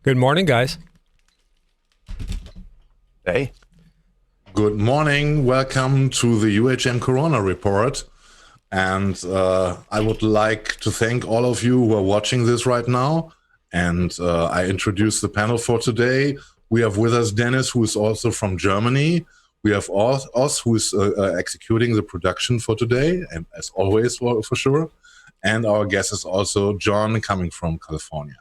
Good morning, guys. Hey. Good morning. Welcome to the Uhm Corona Report. And I would like to thank all of you who are watching this right now. And I introduce the panel for today. We have with us Deniz, who is also from Germany. We have us, who is executing the production for today, and as always, for sure. And our guest is also John, coming from California.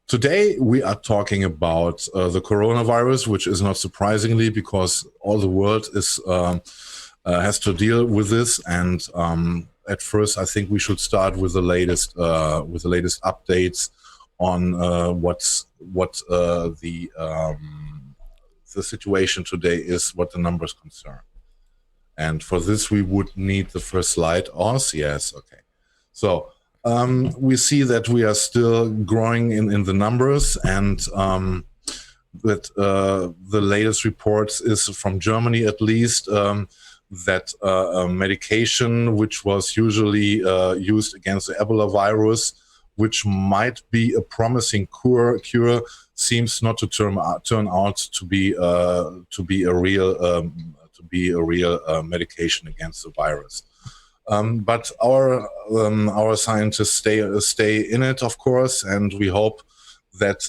Today, we are talking about the coronavirus, which is not surprisingly because all the world is has to deal with this. And at first, I think we should start with the latest updates on what the situation today is, what the numbers concern. And for this, we would need the first slide. Yes, okay. So we see that we are still growing in the numbers, and that the latest reports is from Germany, at least, that medication which was usually used against the Ebola virus, which might be a promising cure, seems not to turn out to be a real medication against the virus. But our scientists stay in it, of course, and we hope that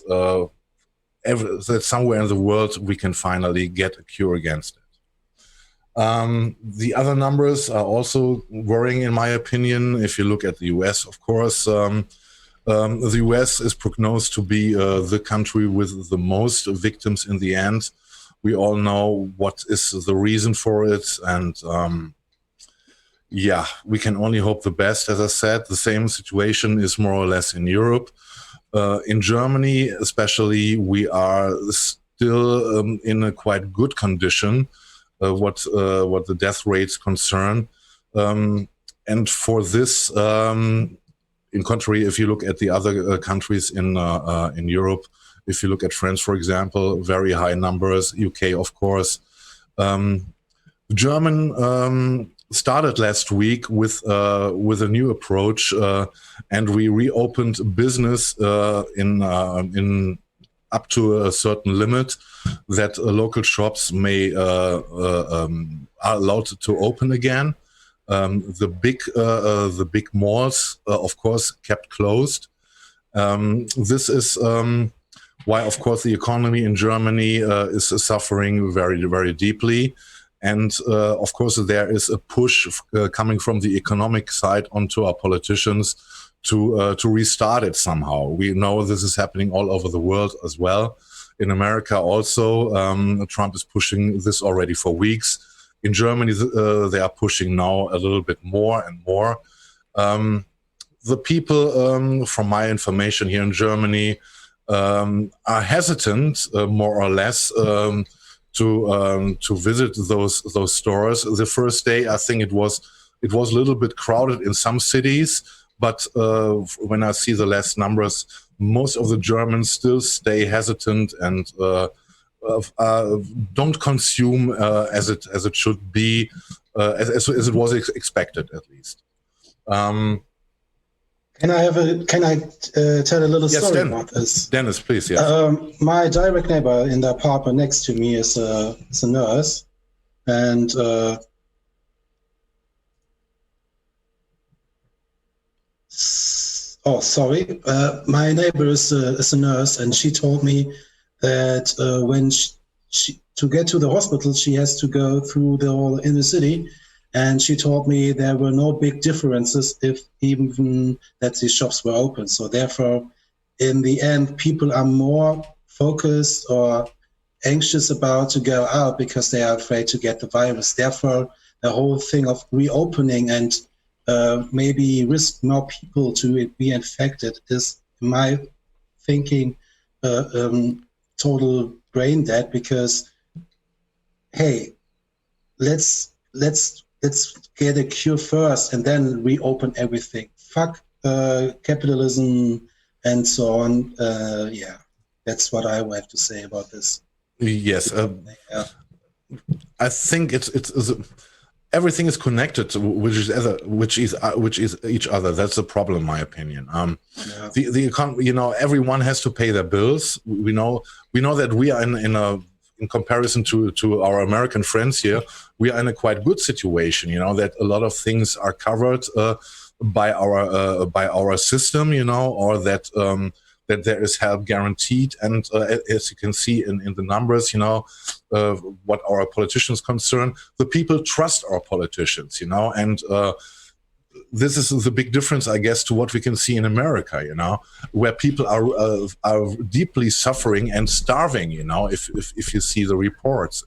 that somewhere in the world we can finally get a cure against it. The other numbers are also worrying, in my opinion. If you look at the US, of course, the US is prognosed to be the country with the most victims in the end. We all know what is the reason for it, and yeah, we can only hope the best. As I said, the same situation is more or less in Europe. In Germany, especially, we are still in a quite good condition, what the death rates concern. And for this, in contrary, if you look at the other countries in Europe, if you look at France, for example, very high numbers. UK, of course. German started last week with a new approach, and we reopened business in up to a certain limit that local shops are allowed to open again. The big malls, of course, kept closed. This is why, of course, the economy in Germany is suffering very, very deeply. And of course, there is a push coming from the economic side onto our politicians to restart it somehow. We know this is happening all over the world as well. In America also, Trump is pushing this already for weeks. In Germany, they are pushing now a little bit more and more. The people, from my information here in Germany, are hesitant, more or less, to visit those stores. The first day, I think it was a little bit crowded in some cities, but when I see the last numbers, most of the Germans still stay hesitant and don't consume as it should be, as it was expected, at least. Can I tell a little story about this? Deniz, please. Yes. My direct neighbor in the apartment next to me is a nurse, and my neighbor is a nurse, and she told me that when she to get to the hospital, she has to go through the whole inner city. And she told me there were no big differences if even that the shops were open. So therefore, in the end, people are more focused or anxious about to go out because they are afraid to get the virus. Therefore, the whole thing of reopening and maybe risk more people to be infected is, in my thinking, total brain dead. Because, hey, let's get a cure first and then reopen everything. Fuck capitalism and so on. Yeah, that's what I have to say about this. Yes, I think everything is connected to which is each other. That's the problem, in my opinion. The economy, everyone has to pay their bills. We know that we are in comparison to our American friends here, we are in a quite good situation. That a lot of things are covered by our system, or that that there is help guaranteed. And as you can see in the numbers, what our politicians concern, the people trust our politicians, and this is the big difference, I guess, to what we can see in America, where people are deeply suffering and starving, if you see the reports,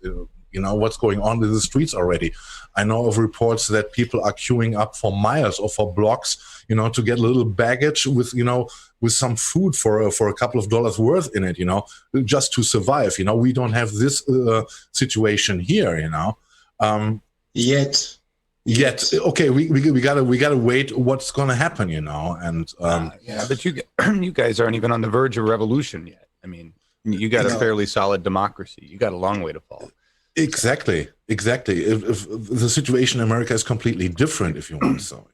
what's going on in the streets already. I know of reports that people are queuing up for miles or for blocks, to get a little baggage with some food for a couple of dollars worth in it, just to survive. We don't have this situation here, Yet. Okay, we gotta wait what's gonna happen, and yeah, but you guys aren't even on the verge of revolution yet. I mean, you got a fairly solid democracy. You got a long way to fall. Exactly. If the situation in America is completely different, if you want so,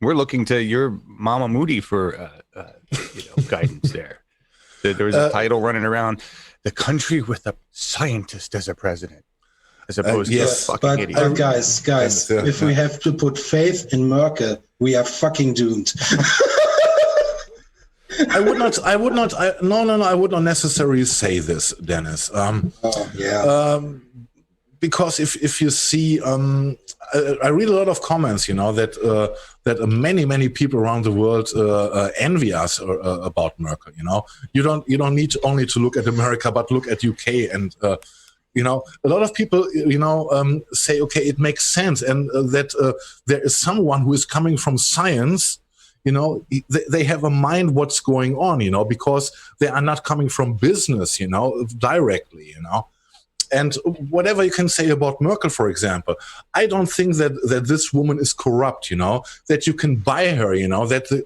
we're looking to your Mama Moody for guidance there. There was a title running around, "The country with a scientist as a president," as opposed to a fucking idiot. But guys, if we have to put faith in Merkel, we are fucking doomed. I would not necessarily say this, Deniz. Because if you see, I read a lot of comments, that many people around the world envy us about Merkel. You don't need only to look at America, but look at UK, and a lot of people say, okay, it makes sense, and that there is someone who is coming from science. They have a mind what's going on, because they are not coming from business, directly, And whatever you can say about Merkel, for example, I don't think that this woman is corrupt, that you can buy her, that the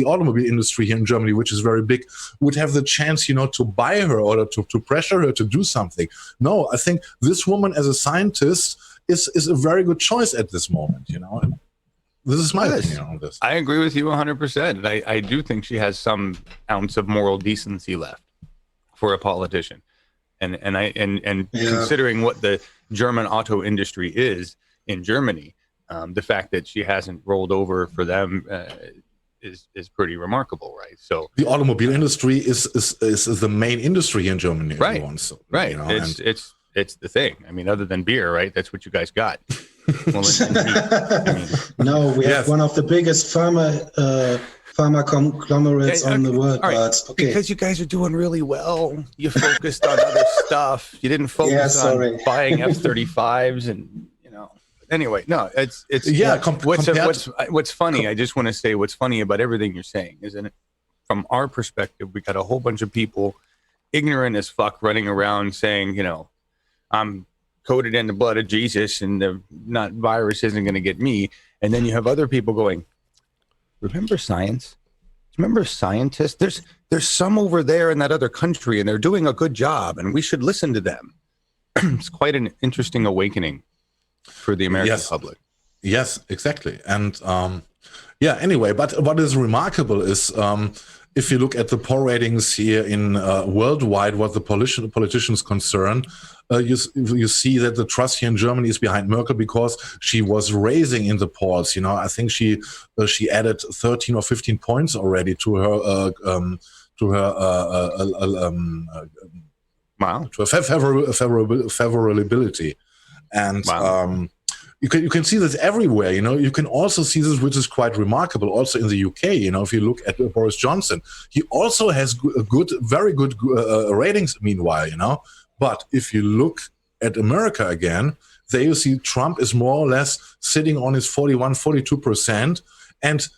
automobile industry here in Germany, which is very big, would have the chance, to buy her or to pressure her to do something. No, I think this woman as a scientist is a very good choice at this moment, This is my opinion on this. I agree with you 100%. I do think she has some ounce of moral decency left for a politician. And considering what the German auto industry is in Germany, the fact that she hasn't rolled over for them is pretty remarkable, right? So the automobile industry is the main industry in Germany, right? So, right. It's the thing. I mean, other than beer, right? That's what you guys got. Well, no, we have one of the biggest pharma conglomerates on the world. Right. But okay, because you guys are doing really well. You focused on other stuff. You didn't focus on buying F-35s, and Anyway, no, it's what's funny. I just want to say what's funny about everything you're saying is, from our perspective, we got a whole bunch of people, ignorant as fuck, running around saying, I'm coated in the blood of Jesus, and the virus isn't going to get me. And then you have other people going, remember science? Remember scientists? There's some over there in that other country, and they're doing a good job, and we should listen to them. It's quite an interesting awakening for the American public. Yes, exactly. And anyway, but what is remarkable is if you look at the poll ratings here in worldwide, what the politicians concern, you see that the trust here in Germany is behind Merkel because she was raising in the polls. I think she added 13 or 15 points already to her favorability, and you can see this everywhere. You can also see this, which is quite remarkable, also in the UK. If you look at Boris Johnson, he also has very good ratings. Meanwhile, but if you look at America again, there you see Trump is more or less sitting on his 41-42%. And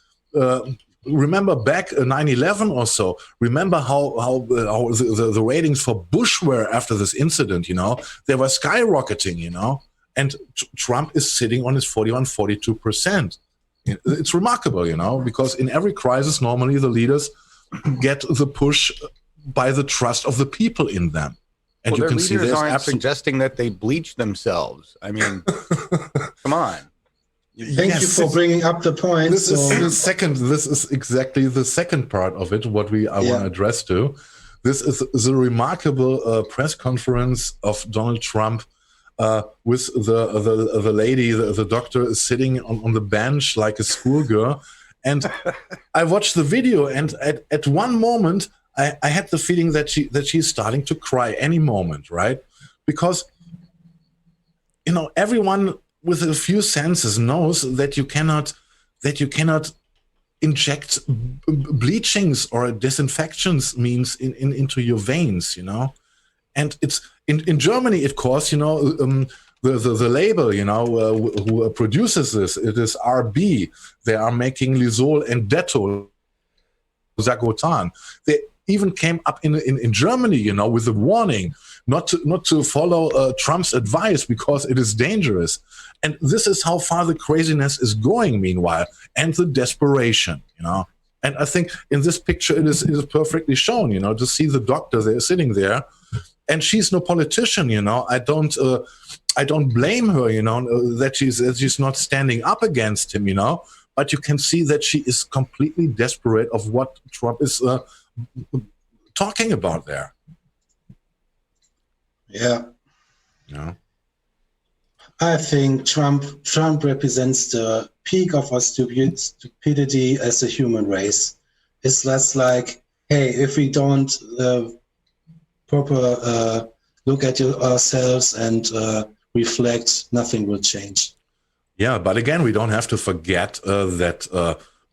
remember back 9/11 or so. Remember how the ratings for Bush were after this incident. They were skyrocketing. And Trump is sitting on his 41-42%. It's remarkable, because in every crisis, normally the leaders get the push by the trust of the people in them. And you can see there's aren't suggesting that they bleach themselves. I mean, come on. Thank you for bringing up the point. This is exactly the second part of it, what I want to address to. This is a remarkable press conference of Donald Trump with the lady, the doctor is sitting on the bench like a schoolgirl. And I watched the video, and at one moment, I had the feeling that she's starting to cry any moment, right? Because, everyone with a few senses knows that you cannot inject bleachings or disinfectants means into your veins, And it's in Germany, of course, the label, who produces this, it is RB. They are making Lysol and Dettol, Zagotan. They even came up in Germany, with a warning not to follow Trump's advice because it is dangerous. And this is how far the craziness is going, meanwhile, and the desperation, And I think in this picture it is perfectly shown, to see the doctor there sitting there, and she's no politician, I don't blame her, that she's not standing up against him, But you can see that she is completely desperate of what Trump is talking about there. Yeah. I think Trump represents the peak of our stupidity as a human race. It's less like, hey, if we don't proper look at ourselves and reflect, nothing will change. Yeah, but again, we don't have to forget that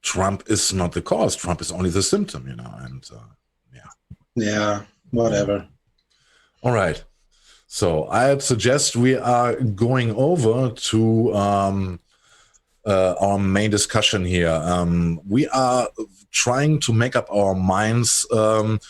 Trump is not the cause. Trump is only the symptom, and Yeah, whatever. All right. So I suggest we are going over to our main discussion here. We are trying to make up our minds on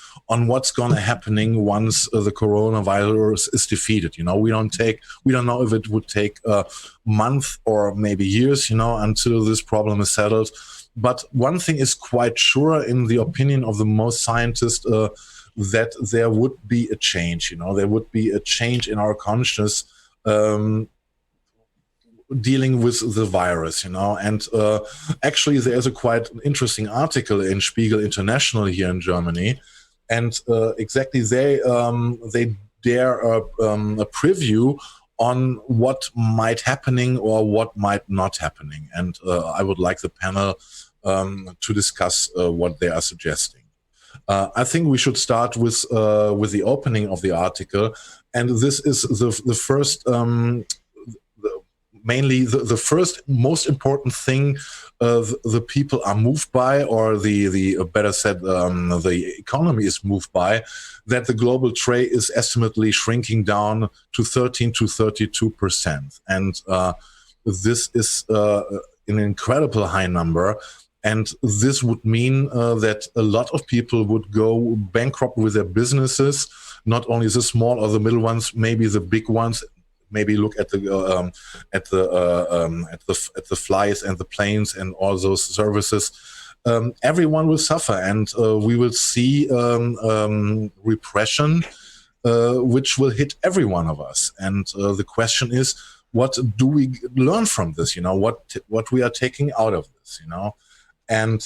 what's going to happening once the coronavirus is defeated. We don't know if it would take a month or maybe years, until this problem is settled. But one thing is quite sure, in the opinion of the most scientists, that there would be a change. There would be a change in our consciousness dealing with the virus. And actually, there's a quite interesting article in Spiegel International here in Germany. And exactly, they dare a preview on what might happening or what might not happening. And I would like the panel to discuss what they are suggesting. I think we should start with the opening of the article, and this is the first, mainly the first most important thing the people are moved by, or the better said, the economy is moved by, that the global trade is estimately shrinking down to 13 to 32%, and this is an incredible high number. And this would mean that a lot of people would go bankrupt with their businesses, not only the small or the middle ones, maybe the big ones. Maybe look at the flights and the planes and all those services. Everyone will suffer, and we will see repression, which will hit every one of us. And the question is, what do we learn from this? What we are taking out of this? And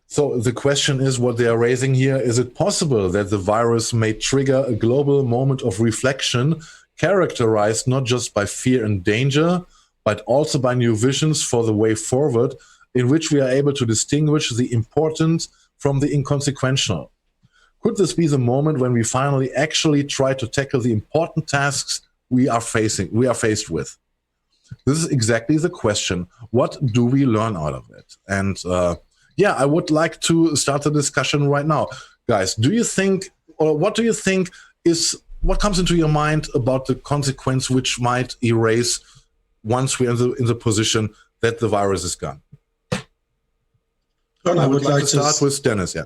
so the question is, what they are raising here, is it possible that the virus may trigger a global moment of reflection characterized not just by fear and danger, but also by new visions for the way forward, in which we are able to distinguish the important from the inconsequential? Could this be the moment when we finally actually try to tackle the important tasks we are faced with? This is exactly the question. What do we learn out of it? And I would like to start the discussion right now. Guys, do you think, or what do you think is, what comes into your mind about the consequence which might erase once we're in the position that the virus is gone? I would like to start with Deniz. Yeah.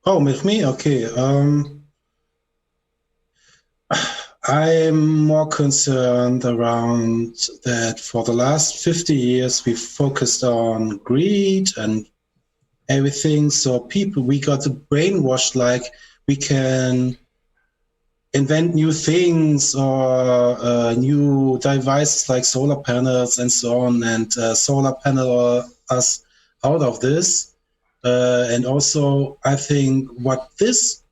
Oh, with me? Okay. I'm more concerned around that for the last 50 years, we focused on greed and everything. So we got brainwashed like we can invent new things or new devices like solar panels and so on, and solar panel us out of this. And also, I think what this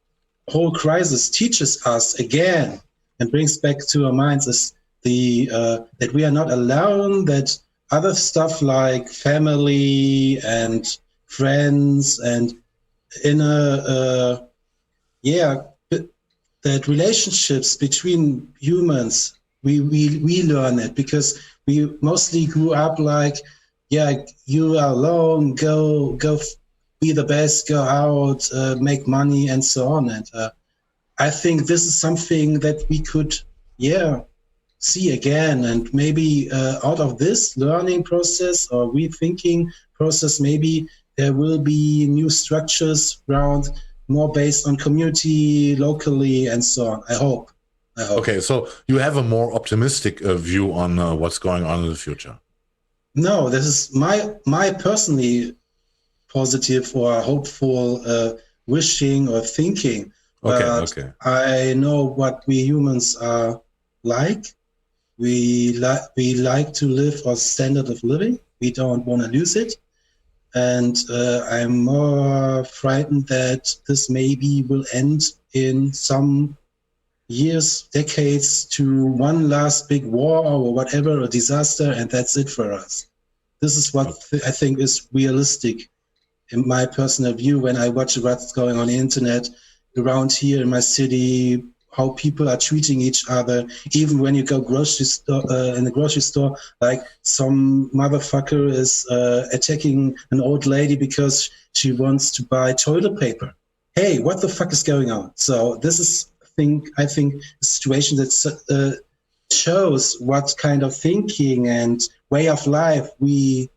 whole crisis teaches us again and brings back to our minds is that we are not alone, that other stuff like family and friends and that relationships between humans, we learn it because we mostly grew up like, you are alone, go be the best, go out, make money and so on. And I think this is something that we could, see again. And maybe out of this learning process or rethinking process, maybe there will be new structures around more based on community, locally, and so on. I hope. Okay, so you have a more optimistic view on what's going on in the future. No, this is my personally positive or hopeful wishing or thinking. Okay. I know what we humans are like. We like to live our standard of living. We don't want to lose it. And I'm more frightened that this maybe will end in some years, decades, to one last big war or whatever, a disaster, and that's it for us. This is what I think is realistic in my personal view when I watch what's going on the internet around here in my city, how people are treating each other, even when you go in the grocery store, like some motherfucker is attacking an old lady because she wants to buy toilet paper. Hey, what the fuck is going on? So this is, I think, a situation that shows what kind of thinking and way of life we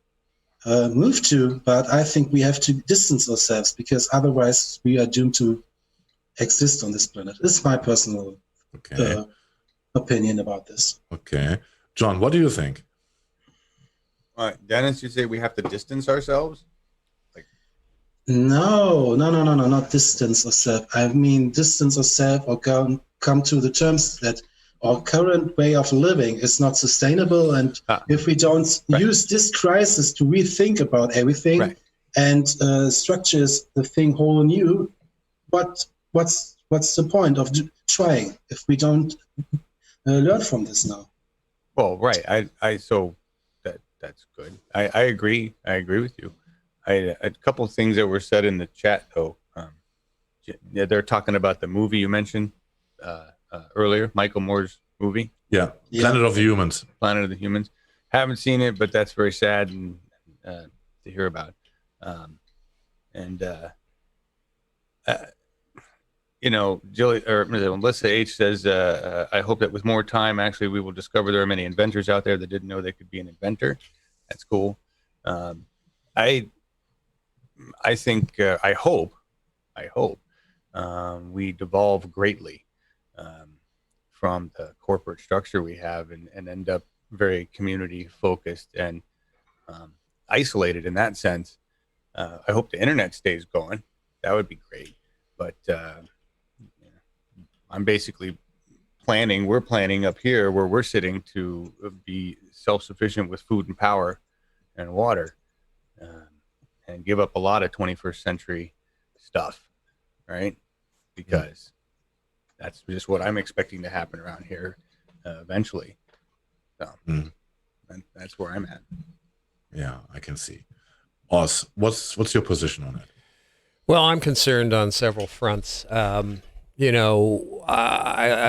move to. But I think we have to distance ourselves because otherwise we are doomed to exist on this planet. This is my personal opinion about this. Okay. John, what do you think? Deniz, you say we have to distance ourselves? No, not distance ourselves. I mean, distance ourselves or come to the terms that our current way of living is not sustainable. And if we don't use this crisis to rethink about everything and structures the thing whole new, what's the point of trying if we don't learn from this now? Well, right. So that's good. I agree. I agree with you. A couple of things that were said in the chat, though. They're talking about the movie you mentioned earlier, Michael Moore's movie. Yeah, Planet of the Humans. Planet of the Humans. Haven't seen it, but that's very sad and to hear about. Melissa H says, I hope that with more time, actually, we will discover there are many inventors out there that didn't know they could be an inventor. That's cool. I think, I hope we devolve greatly from the corporate structure we have and end up very community focused and isolated in that sense. I hope the internet stays going. That would be great. But I'm basically we're planning up here where we're sitting to be self-sufficient with food and power and water. And give up a lot of 21st century stuff, right? Because that's just what I'm expecting to happen around here eventually. So that's where I'm at. Yeah, I can see. Oz, what's your position on it? Well, I'm concerned on several fronts. I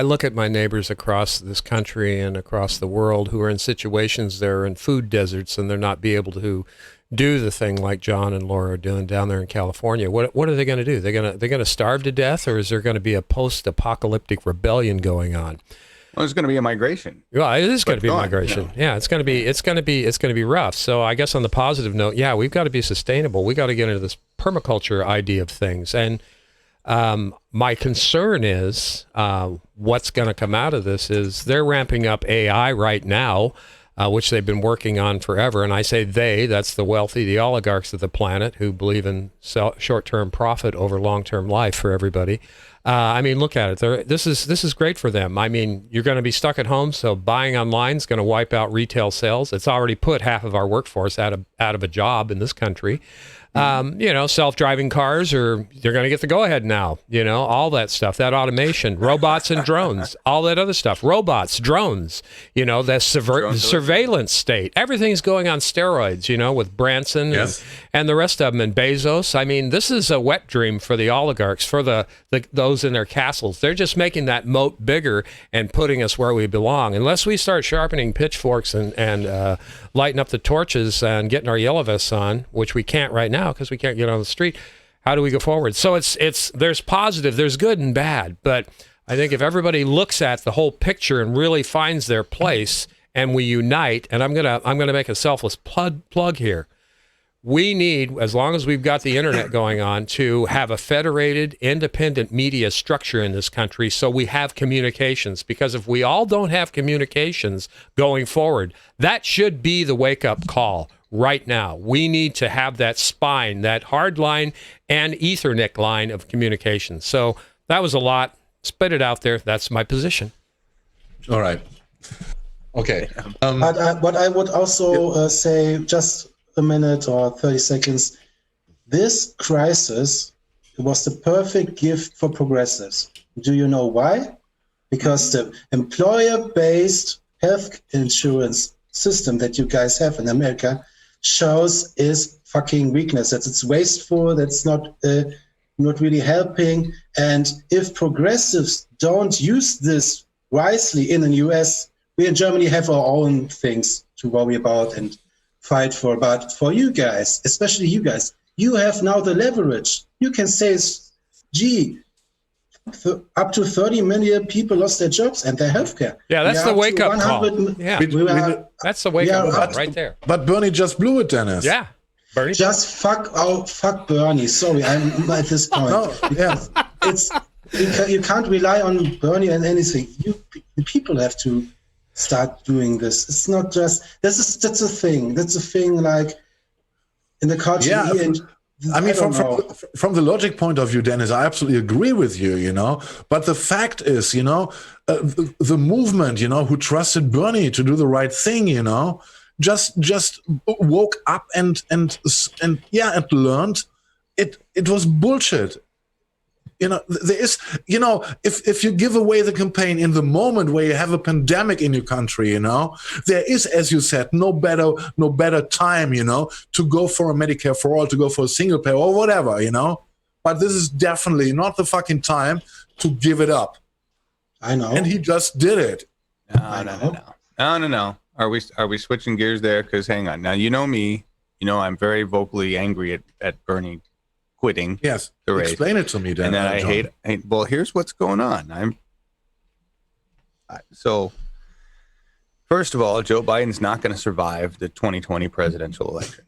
look at my neighbors across this country and across the world who are in situations, they're in food deserts and they're not be able to do the thing like John and Laura are doing down there in California. What are they going to do? They're going to starve to death, or is there going to be a post-apocalyptic rebellion going on? Well, there's going to be a migration. Well, it is going to be migration. Yeah, it's going to be rough. So I guess on the positive note, we've got to be sustainable. We got to get into this permaculture idea of things. And my concern is what's going to come out of this is they're ramping up AI right now, which they've been working on forever. And I say they, that's the wealthy, the oligarchs of the planet who believe in short-term profit over long-term life for everybody. I mean, look at it. This is great for them. I mean, you're going to be stuck at home, so buying online is going to wipe out retail sales. It's already put half of our workforce out of a job in this country. Self-driving cars they're going to get the go-ahead now, all that stuff, that automation, robots and drones, all that other stuff, robots, drones, that surveillance state. Everything's going on steroids, with Branson and the rest of them, and Bezos. I mean, this is a wet dream for the oligarchs, for those in their castles. They're just making that moat bigger and putting us where we belong. Unless we start sharpening pitchforks and lighting up the torches and getting our yellow vests on, which we can't right now because we can't get on the street, how do we go forward? So there's positive, there's good and bad, but I think if everybody looks at the whole picture and really finds their place and we unite, and I'm gonna make a selfless plug here. We need, as long as we've got the internet going on, to have a federated, independent media structure in this country so we have communications. Because if we all don't have communications going forward, that should be the wake-up call right now. We need to have that spine, that hard line and Ethernet line of communication. So that was a lot. Spit it out there. That's my position. All right. Okay. But I would also say, just a minute or 30 seconds, this crisis was the perfect gift for progressives. Do you know why? Because the employer-based health insurance system that you guys have in America shows is fucking weakness. That it's wasteful, that's not really helping. And if progressives don't use this wisely in the US, we in Germany have our own things to worry about and fight for. But for you guys, especially you guys, you have now the leverage. You can say, gee, up to 30 million people lost their jobs and their healthcare. Yeah, that's the wake-up call. Yeah, that's the wake-up call right there. But Bernie just blew it, Dennis. Yeah, Bernie. Just fuck Bernie. Sorry, I'm at this point. You can't rely on Bernie and anything. People have to start doing this. It's not just that's a thing. That's a thing like in the culture. Yeah, I mean, from the logic point of view, Dennis, I absolutely agree with you. But the fact is, the movement, who trusted Bernie to do the right thing, just woke up and learned it was bullshit. There is, if you give away the campaign in the moment where you have a pandemic in your country, there is, as you said, no better time, to go for a Medicare for all, to go for a single payer or whatever, But this is definitely not the fucking time to give it up. I know. And he just did it. No. Are we switching gears there? Because hang on. Now, you know me. I'm very vocally angry at Bernie quitting. Yes. The race. Explain it to me, Dan. And then I hate. Well, here's what's going on. So, first of all, Joe Biden's not going to survive the 2020 presidential election.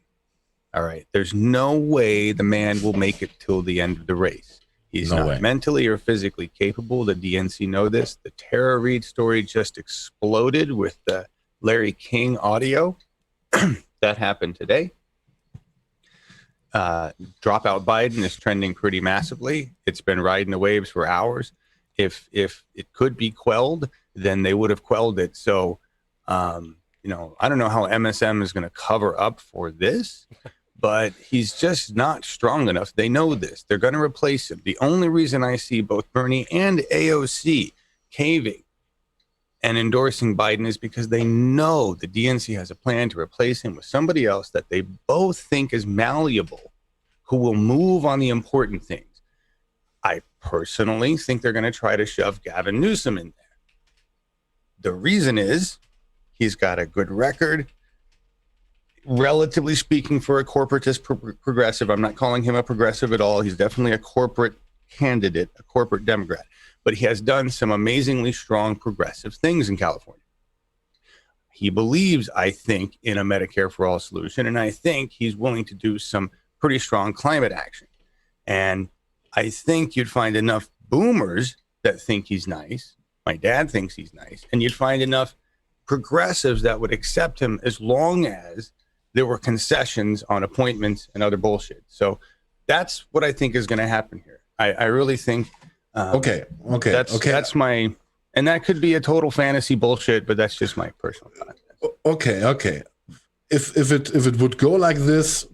All right. There's no way the man will make it till the end of the race. He's not mentally or physically capable. The DNC know this. The Tara Reade story just exploded with the Larry King audio. That happened today. Dropout Biden is trending pretty massively. It's been riding the waves for hours. If it could be quelled, then they would have quelled it. So, I don't know how MSM is going to cover up for this, but he's just not strong enough. They know this. They're going to replace him. The only reason I see both Bernie and AOC caving and endorsing Biden is because they know the DNC has a plan to replace him with somebody else that they both think is malleable, who will move on the important things. I personally think they're going to try to shove Gavin Newsom in there. The reason is he's got a good record, relatively speaking, for a corporatist progressive. I'm not calling him a progressive at all. He's definitely a corporate candidate, a corporate Democrat. But he has done some amazingly strong progressive things in California. He believes, I think, in a Medicare for all solution, and I think he's willing to do some pretty strong climate action. And I think you'd find enough boomers that think he's nice. My dad thinks he's nice. And you'd find enough progressives that would accept him as long as there were concessions on appointments and other bullshit. So that's what I think is going to happen here. I really think Okay. That's my, and that could be a total fantasy bullshit, but that's just my personal thought. Okay. If it would go like this,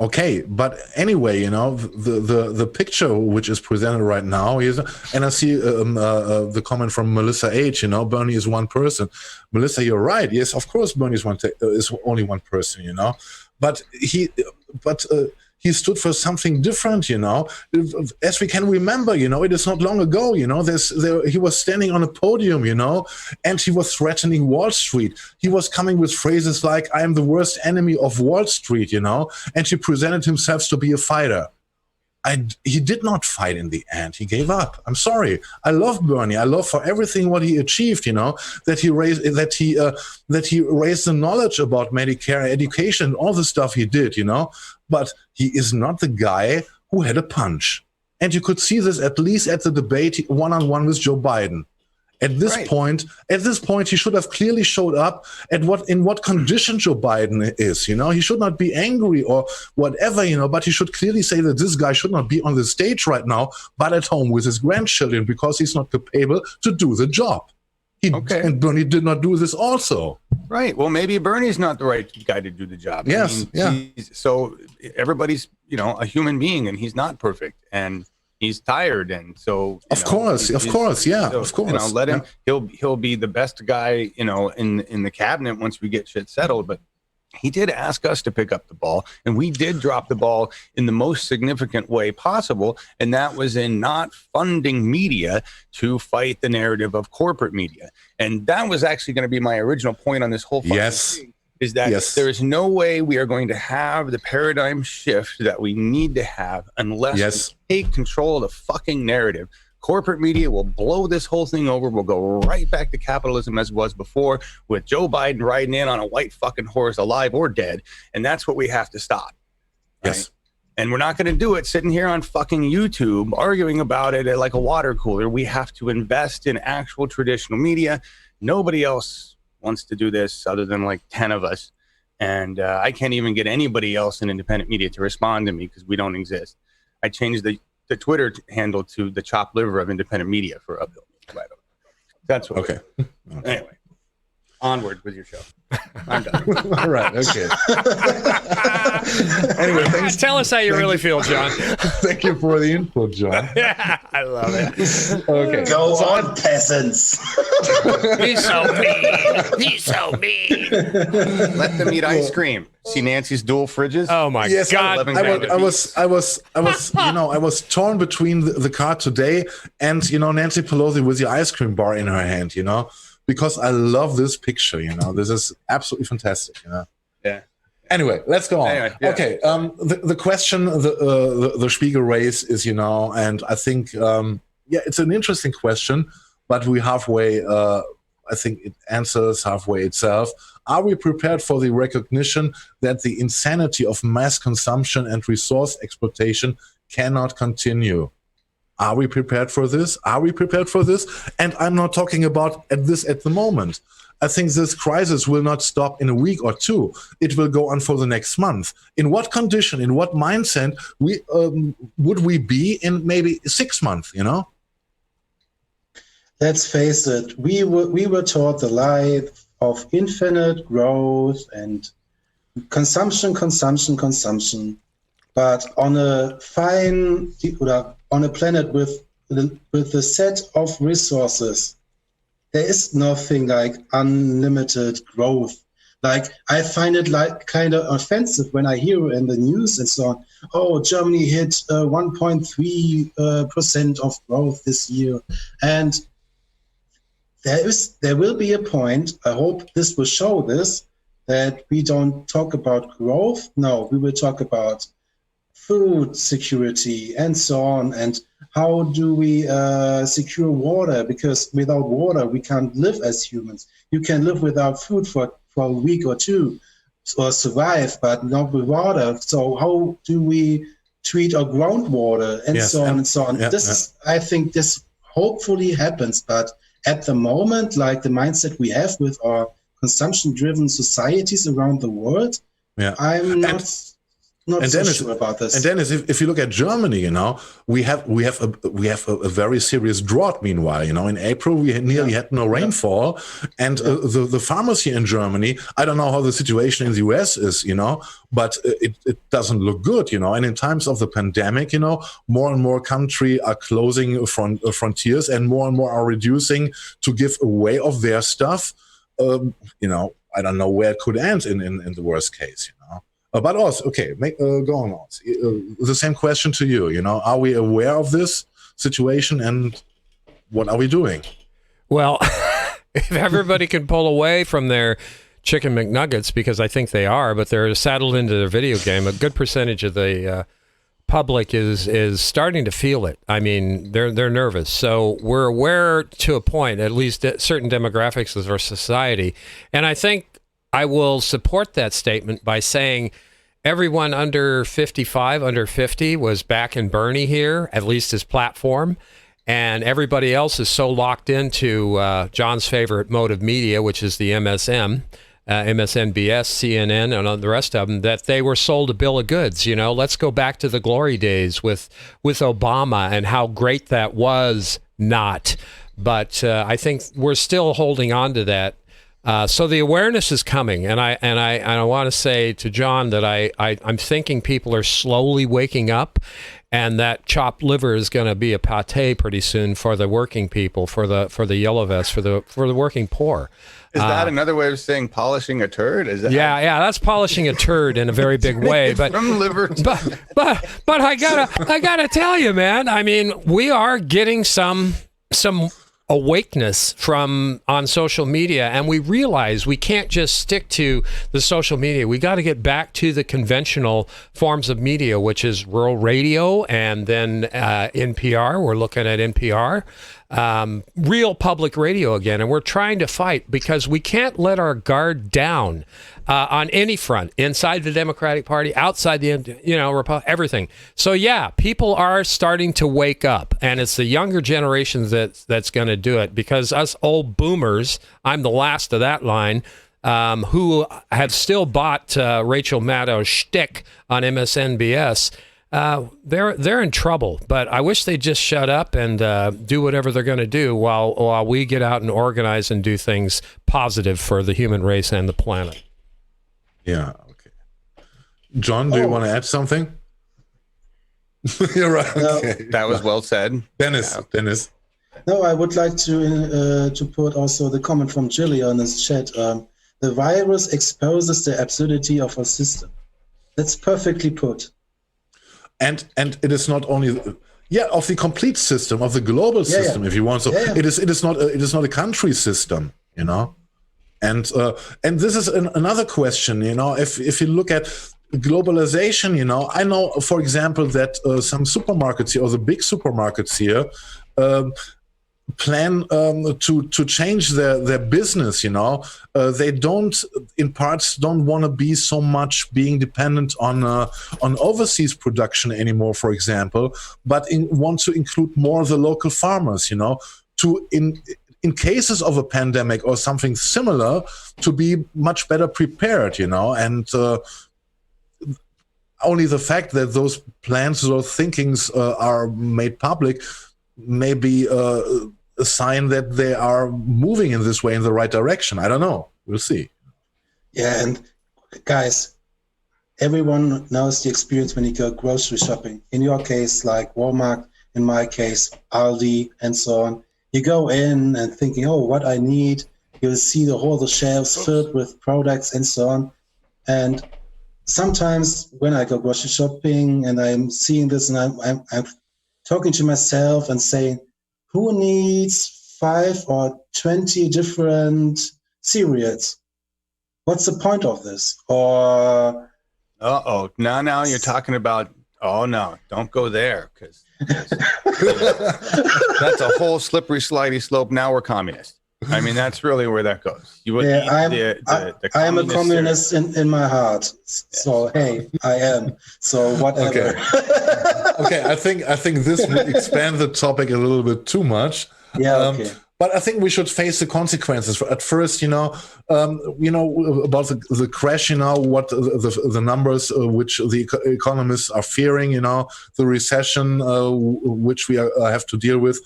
okay. But anyway, the picture which is presented right now is, and I see the comment from Melissa H. Bernie is one person. Melissa, you're right. Yes, of course, Bernie is only one person. But he stood for something different, as we can remember, it is not long ago, he was standing on a podium, and he was threatening Wall Street. He was coming with phrases like, I am the worst enemy of Wall Street, and he presented himself to be a fighter. He did not fight in the end. He gave up. I'm sorry. I love Bernie. I love for everything what he achieved. That he raised the knowledge about Medicare, education, all the stuff he did. But he is not the guy who had a punch. And you could see this at least at the debate one-on-one with Joe Biden. At this point, he should have clearly showed up in what condition Joe Biden is. He should not be angry or whatever, but he should clearly say that this guy should not be on the stage right now, but at home with his grandchildren because he's not capable to do the job. And Bernie did not do this also. Right. Well, maybe Bernie's not the right guy to do the job. Yes. So everybody's, a human being, and he's not perfect. And he's tired, and so of course, let him. He'll be the best guy, in the cabinet once we get shit settled. But he did ask us to pick up the ball, and we did drop the ball in the most significant way possible, and that was in not funding media to fight the narrative of corporate media. And that was actually going to be my original point on this whole thing. Is that there is no way we are going to have the paradigm shift that we need to have unless we take control of the fucking narrative. Corporate media will blow this whole thing over. We'll go right back to capitalism as it was before, with Joe Biden riding in on a white fucking horse, alive or dead. And that's what we have to stop. Right? Yes. And we're not going to do it sitting here on fucking YouTube arguing about it at like a water cooler. We have to invest in actual traditional media. Nobody else wants to do this other than like 10 of us. And I can't even get anybody else in independent media to respond to me because we don't exist. I changed the Twitter handle to the chopped liver of independent media for uphill. Right. That's what. Okay. Anyway, onward with your show. I'm done. All right. Okay. Anyway, thanks. Tell us how you really feel, John. Thank you for the input, John. Yeah, I love it. Okay. Go on, peasants. He's so mean. He's so mean. Let them eat ice cream. See Nancy's dual fridges? Oh my God! I was torn between the car today and Nancy Pelosi with the ice cream bar in her hand. Because I love this picture. This is absolutely fantastic. Yeah. Anyway, let's go on. Anyway, yeah. Okay. The question the Spiegel raised is, and I think, it's an interesting question, but we halfway. I think it answers halfway itself. Are we prepared for the recognition that the insanity of mass consumption and resource exploitation cannot continue? Are we prepared for this? And I'm not talking about at the moment. I think this crisis will not stop in a week or two. It will go on for the next month. In what condition, in what mindset would we be in maybe 6 months, Let's face it, we were taught the lie of infinite growth and consumption. But on a planet with a set of resources, there is nothing like unlimited growth. Like, I find it like kind of offensive when I hear in the news and so on, oh, Germany hit 1.3% of growth this year. And there will be a point, I hope this will show this, that we don't talk about growth. No, we will talk about food security and so on, and how do we secure water, because without water we can't live as humans. You can live without food for a week or two or survive, but not with water. So how do we treat our groundwater and so on and so on? I think this hopefully happens, but at the moment, like the mindset we have with our consumption-driven societies around the world, I'm not not so sure about this. And then if you look at Germany, you know, we have a very serious drought. Meanwhile, you know, in April we nearly had no rainfall, and the farmers here in Germany, I don't know how the situation in the US is, you know, but it doesn't look good, you know. And in times of the pandemic, you know, more and more countries are closing frontiers, and more are reducing to give away of their stuff. You know, I don't know where it could end in the worst case, you know. But also, okay, go on. The same question to you. You know, are we aware of this situation, and what are we doing? Well, if everybody can pull away from their chicken McNuggets, because I think they are, but they're saddled into their video game, a good percentage of the public is starting to feel it. I mean, they're nervous. So we're aware to a point, at least at certain demographics of our society, and I think I will support that statement by saying everyone under 55, under 50 was back in Bernie here, at least his platform, and everybody else is so locked into John's favorite mode of media, which is the MSM, MSNBS, CNN, and the rest of them, that they were sold a bill of goods. You know, let's go back to the glory days with Obama and how great that was. Not, but I think we're still holding on to that. So the awareness is coming, and I want to say to John that I'm thinking people are slowly waking up, and that chopped liver is going to be a pate pretty soon for the working people, for the yellow vests, for the working poor. Is that another way of saying polishing a turd? Is that yeah, that's polishing a turd in a very big way. But from liver to but I gotta tell you, man. I mean, we are getting some awakeness on social media, and we realize we can't just stick to the social media. We got to get back to the conventional forms of media, which is rural radio, and then NPR. We're looking at NPR, real public radio again, and we're trying to fight because we can't let our guard down on any front, inside the Democratic Party, outside the, everything. So yeah, people are starting to wake up, and it's the younger generations that's going to do it, because us old boomers, I'm the last of that line, who have still bought Rachel Maddow's shtick on MSNBS. They're in trouble, but I wish they'd just shut up and do whatever they're going to do while we get out and organize and do things positive for the human race and the planet. Yeah. Okay. John, do you want to add something? You're right. Okay. That was well said. Deniz. No, I would like to put also the comment from Jilly on this chat. The virus exposes the absurdity of our system. That's perfectly put. And it is not only of the complete system, of the global system, if you want. So it is not a country system, you know. And this is another question, you know. If you look at globalization, you know, I know, for example, that some supermarkets here, or the big supermarkets here, plan to change their business, you know. They don't want to be so much being dependent on overseas production anymore, for example, but want to include more of the local farmers, you know, in cases of a pandemic or something similar, to be much better prepared, you know. And only the fact that those plans, those thinkings are made public, may be a sign that they are moving in this way, in the right direction. I don't know. We'll see. Yeah, and guys, everyone knows the experience when you go grocery shopping. In your case, like Walmart, in my case, Aldi, and so on. You go in and thinking, oh, what I need. You'll see the shelves filled with products and so on. And sometimes when I go grocery shopping and I'm seeing this, and I'm talking to myself and saying, who needs 5 or 20 different cereals? What's the point of this? Or now you're talking about, oh no, don't go there, because that's a whole slippery slidey slope. Now we're communist. I mean, that's really where that goes. You would I am a communist in my heart. So hey, I am. So whatever. Okay. I think this would expand the topic a little bit too much. Yeah. Okay. But I think we should face the consequences. At first, about the crash, what the numbers which the economists are fearing, the recession which we have to deal with.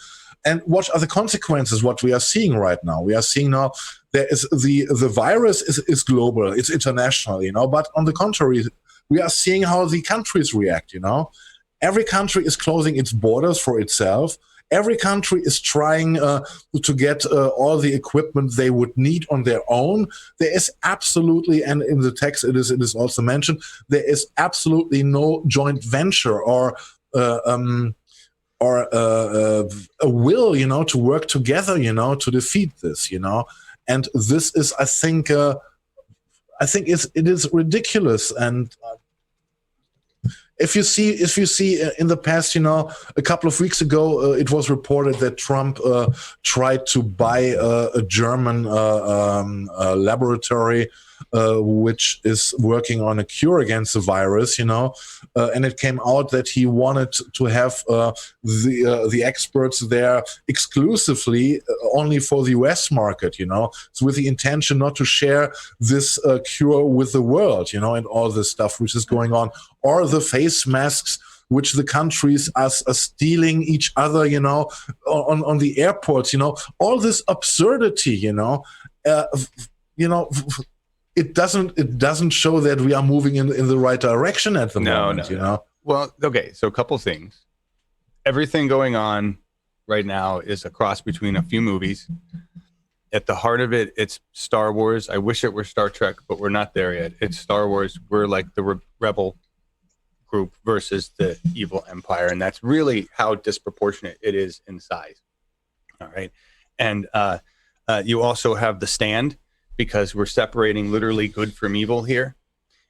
And what are the consequences, what we are seeing right now? We are seeing now there is the virus is global, it's international, but on the contrary, we are seeing how the countries react, Every country is closing its borders for itself. Every country is trying to get all the equipment they would need on their own. There is absolutely, and in the text it is also mentioned, there is absolutely no joint venture or a will, to work together, to defeat this, And this is, I think it is ridiculous. And if you see in the past, a couple of weeks ago, it was reported that Trump tried to buy a German laboratory which is working on a cure against the virus, and it came out that he wanted to have the experts there exclusively only for the US market, so with the intention not to share this cure with the world, and all this stuff which is going on, or the face masks which the countries are stealing each other, on the airports, all this absurdity, it doesn't show that we are moving in the right direction at the moment. Well, okay, so a couple things. Everything going on right now is a cross between a few movies. At the heart of it, it's Star Wars. I wish it were Star Trek, but we're not there yet. It's Star Wars. We're like the rebel group versus the evil empire, and that's really how disproportionate it is in size. All right, and you also have The Stand, because we're separating literally good from evil here.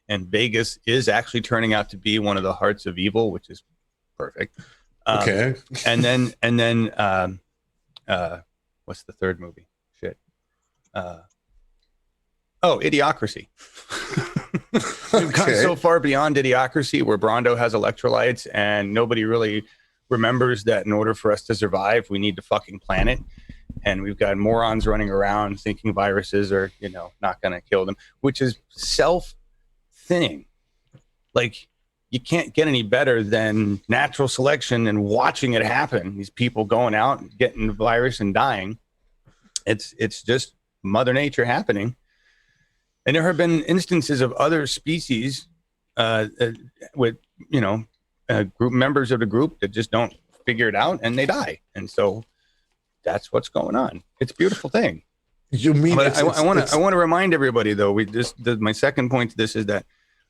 And Vegas is actually turning out to be one of the hearts of evil, which is perfect. Okay. And then what's the third movie? Shit. Idiocracy. We've gone so far beyond Idiocracy where Brando has electrolytes and nobody really remembers that in order for us to survive, we need to fucking plan it. And we've got morons running around thinking viruses are, not going to kill them, which is self-thinning. Like, you can't get any better than natural selection and watching it happen. These people going out and getting the virus and dying. It's just Mother Nature happening. And there have been instances of other species with, group members of the group that just don't figure it out and they die. And so that's what's going on. It's a beautiful thing. You mean? But I want to remind everybody, though. My second point to this is that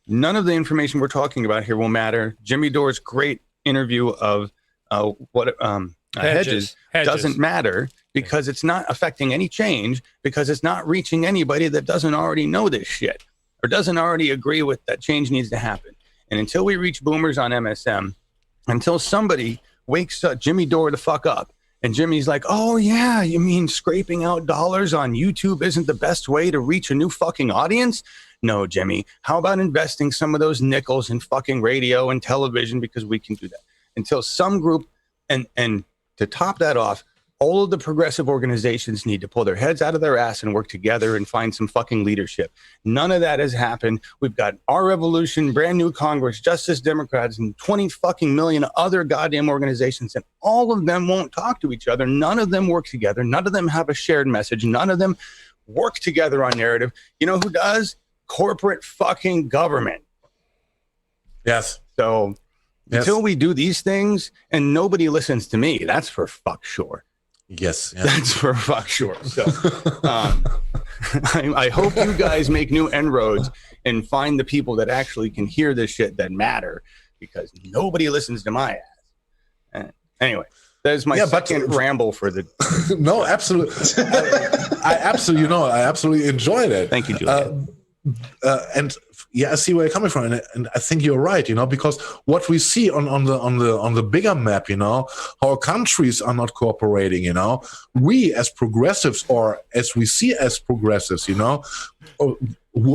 none of the information we're talking about here will matter. Jimmy Dore's great interview of Hedges doesn't matter because it's not affecting any change, because it's not reaching anybody that doesn't already know this shit or doesn't already agree with that change needs to happen. And until we reach boomers on MSM, until somebody wakes up Jimmy Dore the fuck up, and Jimmy's like, oh, yeah, you mean scraping out dollars on YouTube isn't the best way to reach a new fucking audience? No, Jimmy. How about investing some of those nickels in fucking radio and television, because we can do that. Until some group, and to top that off, all of the progressive organizations need to pull their heads out of their ass and work together and find some fucking leadership. None of that has happened. We've got Our Revolution, Brand New Congress, Justice Democrats, and 20 fucking million other goddamn organizations, and all of them won't talk to each other. None of them work together. None of them have a shared message. None of them work together on narrative. You know who does? Corporate fucking government. Yes. So until we do these things, and nobody listens to me, that's for fuck sure. Yes. That's for fuck sure. So I hope you guys make new inroads and find the people that actually can hear this shit that matter, because nobody listens to my ass. Anyway, that is my second ramble for the. No, absolutely. I absolutely enjoyed it. Thank you, Julia. And I see where you're coming from, and I think you're right. Because what we see on the bigger map, how countries are not cooperating. We as progressives, or as we see as progressives, who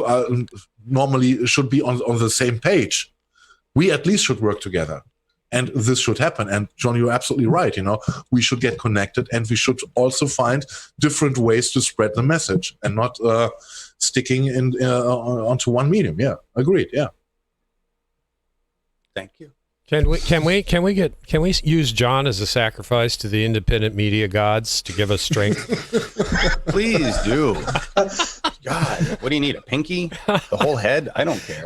are normally should be on the same page. We at least should work together. And this should happen. And John, you're absolutely right. We should get connected, and we should also find different ways to spread the message, and not sticking onto one medium. Yeah, agreed. Yeah. Thank you. Can we use John as a sacrifice to the independent media gods to give us strength? Please do. God, what do you need? A pinky? The whole head? I don't care.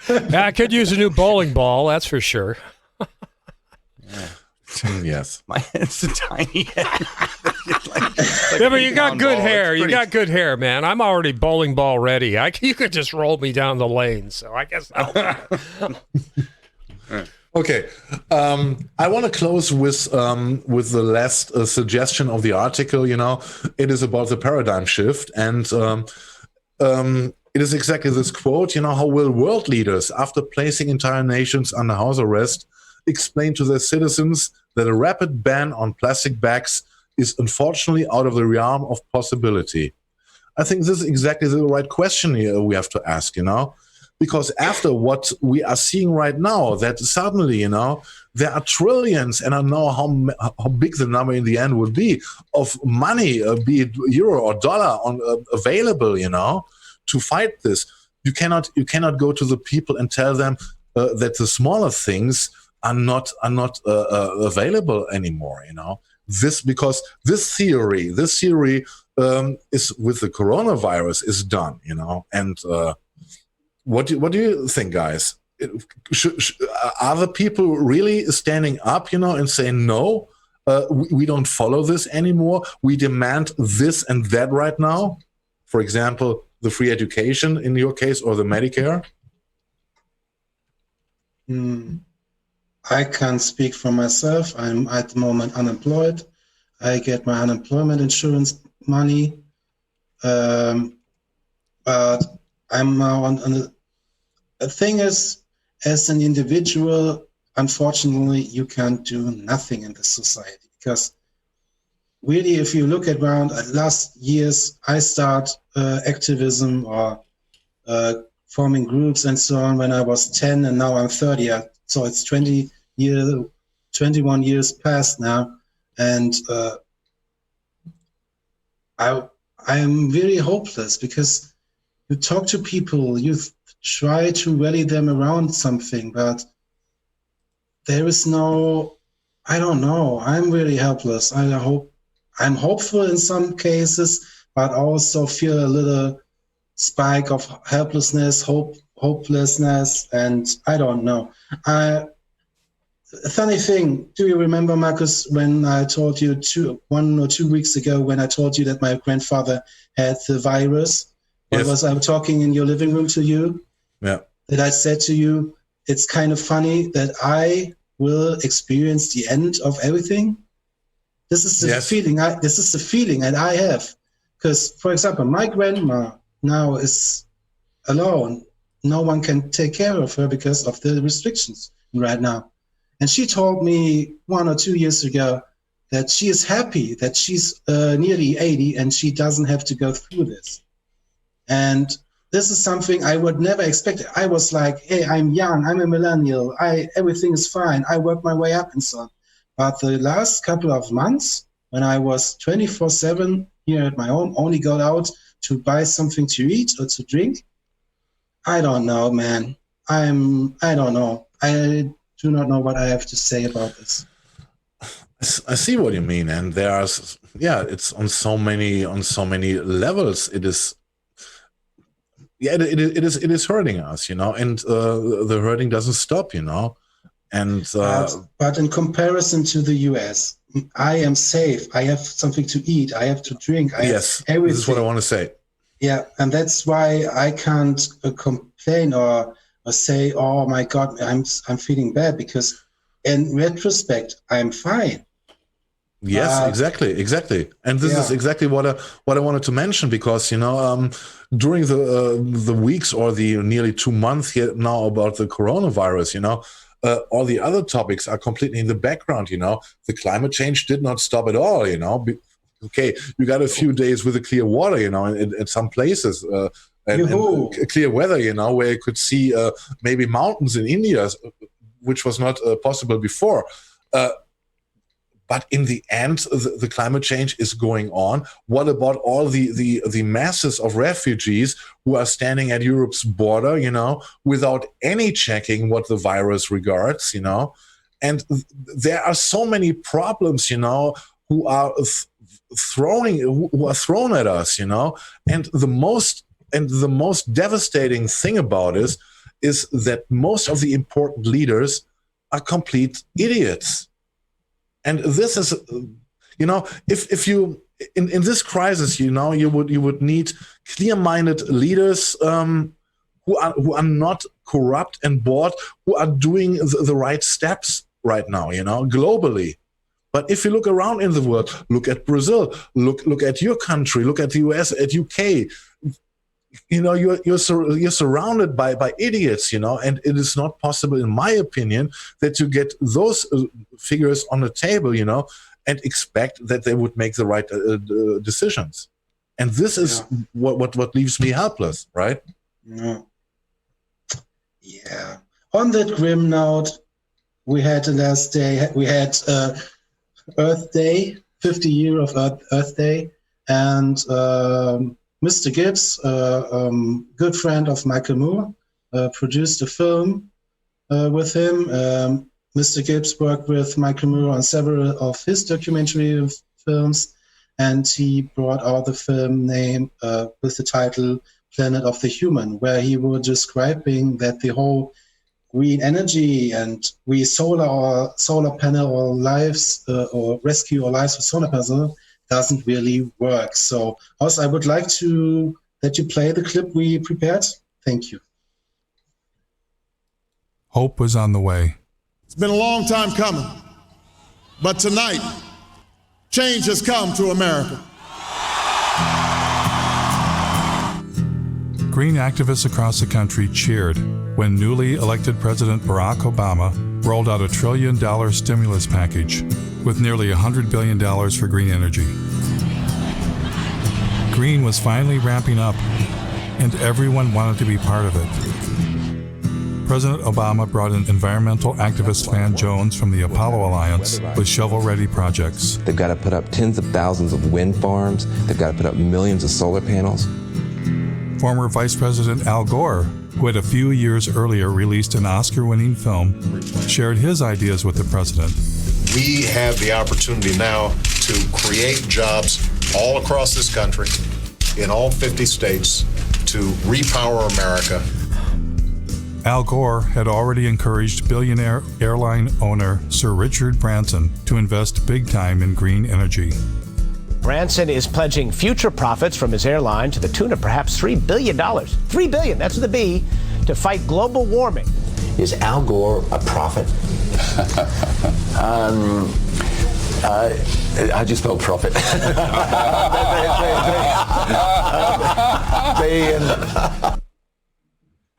I could use a new bowling ball, that's for sure. Yeah. Yes. My head's a tiny head. Yeah, but you got good hair. You got good hair, man. I'm already bowling ball ready. You could just roll me down the lane. So I guess Okay. I want to close with the last suggestion of the article. It is about the paradigm shift, and it is exactly this quote. How will world leaders, after placing entire nations under house arrest, explain to their citizens that a rapid ban on plastic bags is unfortunately out of the realm of possibility? I think this is exactly the right question here we have to ask, because after what we are seeing right now, that suddenly, there are trillions, and I know how big the number in the end would be, of money, be it euro or dollar, available, to fight this. You cannot go to the people and tell them that the smaller things are not available anymore. Because this theory is with the coronavirus is done. And what do you think, guys? Are the people really standing up, and saying no? We don't follow this anymore. We demand this and that right now. For example, the free education in your case, or the Medicare? I can't speak for myself. I'm at the moment unemployed. I get my unemployment insurance money. But I'm now the thing is, as an individual, unfortunately, you can't do nothing in this society, because really, if you look around at last years, I start activism or forming groups and so on when I was 10, and now I'm 30. So it's 21 years past now, and I am very hopeless, because you talk to people, you try to rally them around something, but there is no, I don't know. I'm really helpless. I'm hopeful in some cases, but also feel a little spike of helplessness, hopelessness, and I don't know. A funny thing, do you remember, Markus, when I told you 1 or 2 weeks ago, when I told you that my grandfather had the virus? Yes. Was I talking in your living room to you? Yeah. That I said to you, it's kind of funny that I will experience the end of everything. This is the feeling. This is the feeling that I have, because, for example, my grandma now is alone. No one can take care of her because of the restrictions right now. And she told me 1 or 2 years ago that she is happy that she's nearly 80 and she doesn't have to go through this. And this is something I would never expect. I was like, hey, I'm young, I'm a millennial, everything is fine, I work my way up and so on. But the last couple of months, when I was 24/7 here at my home, only got out to buy something to eat or to drink, I don't know, man. I don't know. I do not know what I have to say about this. I see what you mean, and there's it's on so many levels. It is. Yeah, it is hurting us, and the hurting doesn't stop, and but in comparison to the US, I am safe. I have something to eat. I have to drink. I have everything. This is what I want to say. Yeah, and that's why I can't complain or say, "Oh my God, I'm feeling bad," because in retrospect, I'm fine. Yes, exactly, and this is exactly what I wanted to mention, because during the weeks or the nearly 2 months here now about the coronavirus, all the other topics are completely in the background. The climate change did not stop at all. Okay, you got a few days with the clear water, in some places, and clear weather, where you could see maybe mountains in India which was not possible before. But in the end, the climate change is going on. What about all the masses of refugees who are standing at Europe's border, without any checking what the virus regards, And there are so many problems, who are thrown at us, And the most devastating thing about it is that most of the important leaders are complete idiots. And this is, if you in this crisis, you would need clear-minded leaders who are not corrupt and bored, who are doing the right steps right now, globally. But if you look around in the world, look at Brazil, look at your country, look at the US, at UK. You're surrounded by idiots, and it is not possible, in my opinion, that you get those figures on the table, and expect that they would make the right decisions. And this is what leaves me helpless, right? Yeah. On that grim note, we had the last day. We had Earth Day, 50 year of Earth Day, and Mr. Gibbs, good friend of Michael Moore, produced a film with him. Mr. Gibbs worked with Michael Moore on several of his documentary films, and he brought out the film name with the title Planet of the Human, where he was describing that the whole green energy and we solar panel our lives or rescue our lives with solar panel doesn't really work. So also I would like that you play the clip we prepared. Thank you. Hope was on the way. It's been a long time coming, but tonight, change has come to America. Green activists across the country cheered when newly elected President Barack Obama rolled out $1 trillion stimulus package with nearly $100 billion for green energy. Green was finally ramping up, and everyone wanted to be part of it. President Obama brought in environmental activist Van Jones from the Apollo Alliance with shovel-ready projects. They've got to put up tens of thousands of wind farms. They've got to put up millions of solar panels. Former Vice President Al Gore, who had a few years earlier released an Oscar-winning film, shared his ideas with the president. We have the opportunity now to create jobs all across this country, in all 50 states, to repower America. Al Gore had already encouraged billionaire airline owner Sir Richard Branson to invest big time in green energy. Branson is pledging future profits from his airline to the tune of perhaps $3 billion. $3 billion, that's with a B, to fight global warming. Is Al Gore a prophet? I just spelled profit.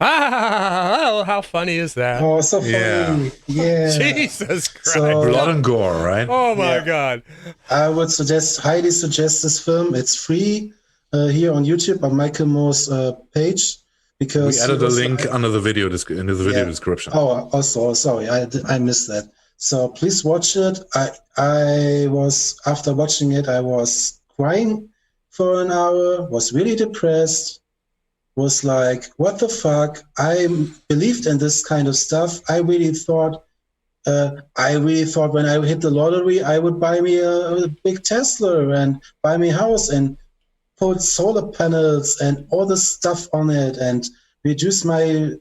Oh, how funny is that? Oh, so funny. Yeah. Jesus Christ. So, blood and gore, right? Oh, my God. I would highly suggest this film. It's free here on YouTube on Michael Moore's page. Because we added a link under the video description. Oh, sorry. I missed that. So please watch it. I was, after watching it, I was crying for an hour, was really depressed. Was like, what the fuck? I believed in this kind of stuff. I really thought when I hit the lottery, I would buy me a big Tesla and buy me a house and put solar panels and all this stuff on it and reduce my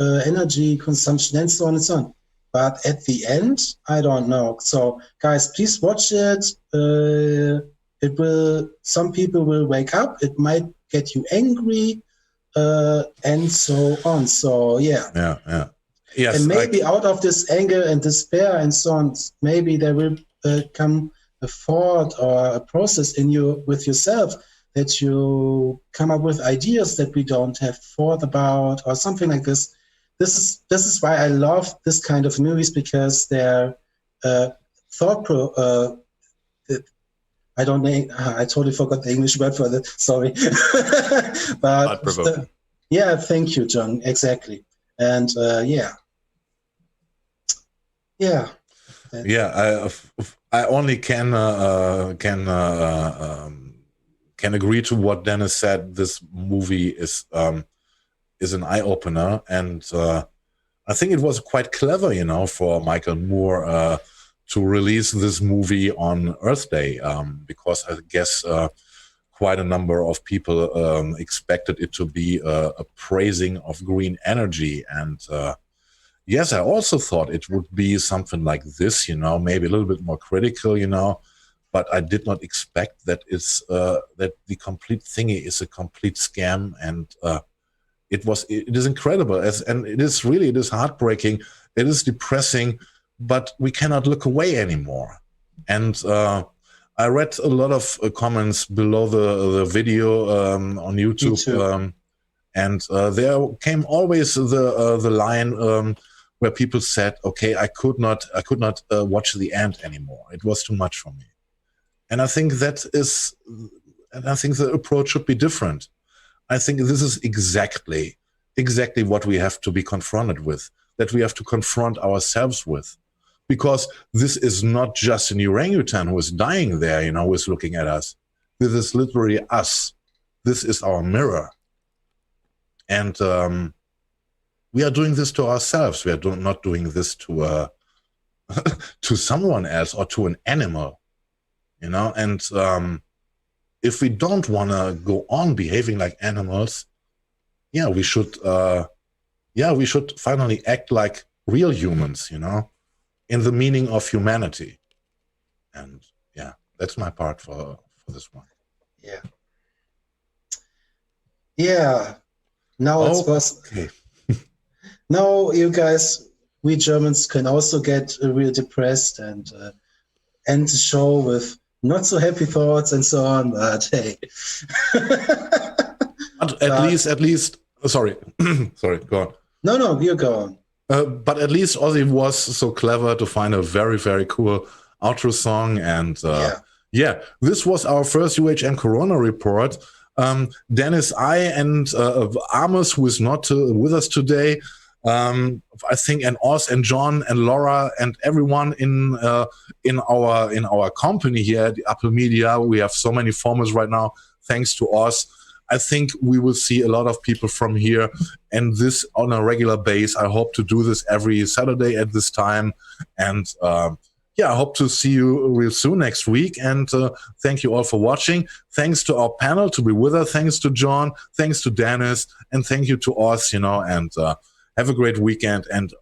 energy consumption and so on and so on. But at the end, I don't know. So guys, please watch it. Some people will wake up. It might get you angry. And so on. So yeah. Yes. And maybe out of this anger and despair and so on, maybe there will come a thought or a process in you with yourself that you come up with ideas that we don't have thought about or something like this. This is why I love this kind of movies, because they're I don't know. I totally forgot the English word for that. Sorry. But yeah, thank you, John. Exactly. And Yeah. Yeah, I only can agree to what Deniz said. This movie is an eye opener, and I think it was quite clever, for Michael Moore to release this movie on Earth Day, because I guess quite a number of people expected it to be a praising of green energy. And yes, I also thought it would be something like this, maybe a little bit more critical, but I did not expect that it's that the complete thingy is a complete scam. And it is incredible, and it is heartbreaking, it is depressing, but we cannot look away anymore. And I read a lot of comments below the video on YouTube, and there came always the line where people said, "Okay, I could not watch the end anymore. It was too much for me." And I think the approach should be different. I think this is exactly what we have to be confronted with, that we have to confront ourselves with. Because this is not just an orangutan who is dying there, who is looking at us. This is literally us. This is our mirror. And we are doing this to ourselves. We are not doing this to to someone else or to an animal, And if we don't want to go on behaving like animals, we should finally act like real humans, in the meaning of humanity. And that's my part for this one. Now it's okay. Now you guys, we Germans can also get real depressed and end the show with not so happy thoughts and so on, but hey. at least sorry go on. No, you go on. But at least Ozzy was so clever to find a very, very cool outro song. And this was our first Uhm Corona Report. Deniz, I, and Amos, who is not with us today, I think, and Oz and John and Laura and everyone in our company here at Apple Media. We have so many formats right now, thanks to Oz. I think we will see a lot of people from here, and this on a regular basis. I hope to do this every Saturday at this time. And I hope to see you real soon next week. And thank you all for watching. Thanks to our panel to be with us. Thanks to John. Thanks to Deniz. And thank you to Oz, and have a great weekend. And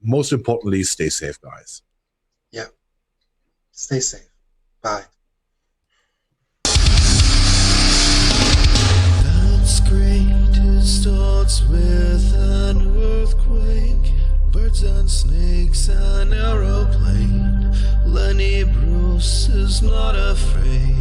most importantly, stay safe, guys. Yeah. Stay safe. Bye. Great, it starts with an earthquake, birds and snakes, an aeroplane. Lenny Bruce is not afraid.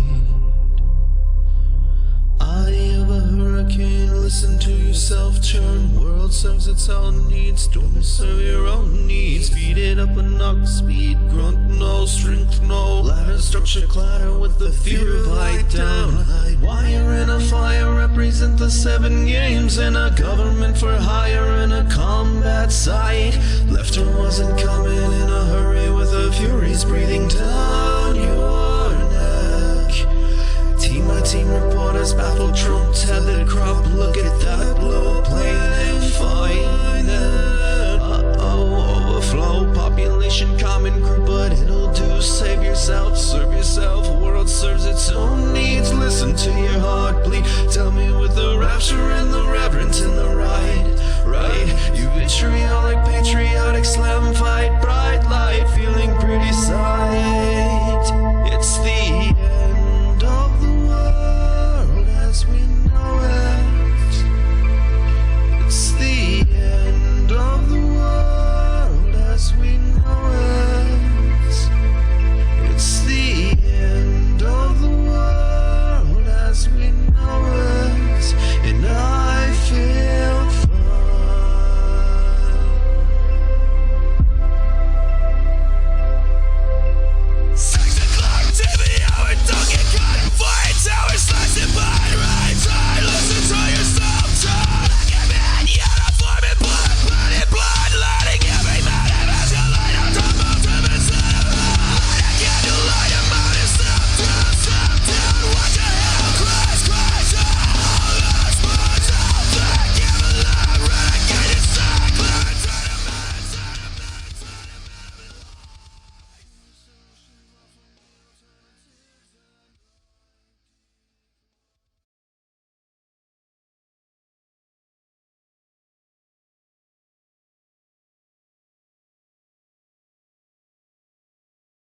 Eye of a hurricane, listen to yourself churn. World serves its own needs, don't serve your own needs. Speed it up a knock, speed, grunt, no strength, no ladder, structure clatter with the fear of height down. Wire and a fire represent the 7 games, and a government for hire and a combat site. Left wasn't coming in a hurry with the furies breathing down your neck. Team by team reporters, baffled, trumped, tethered crop, look at that.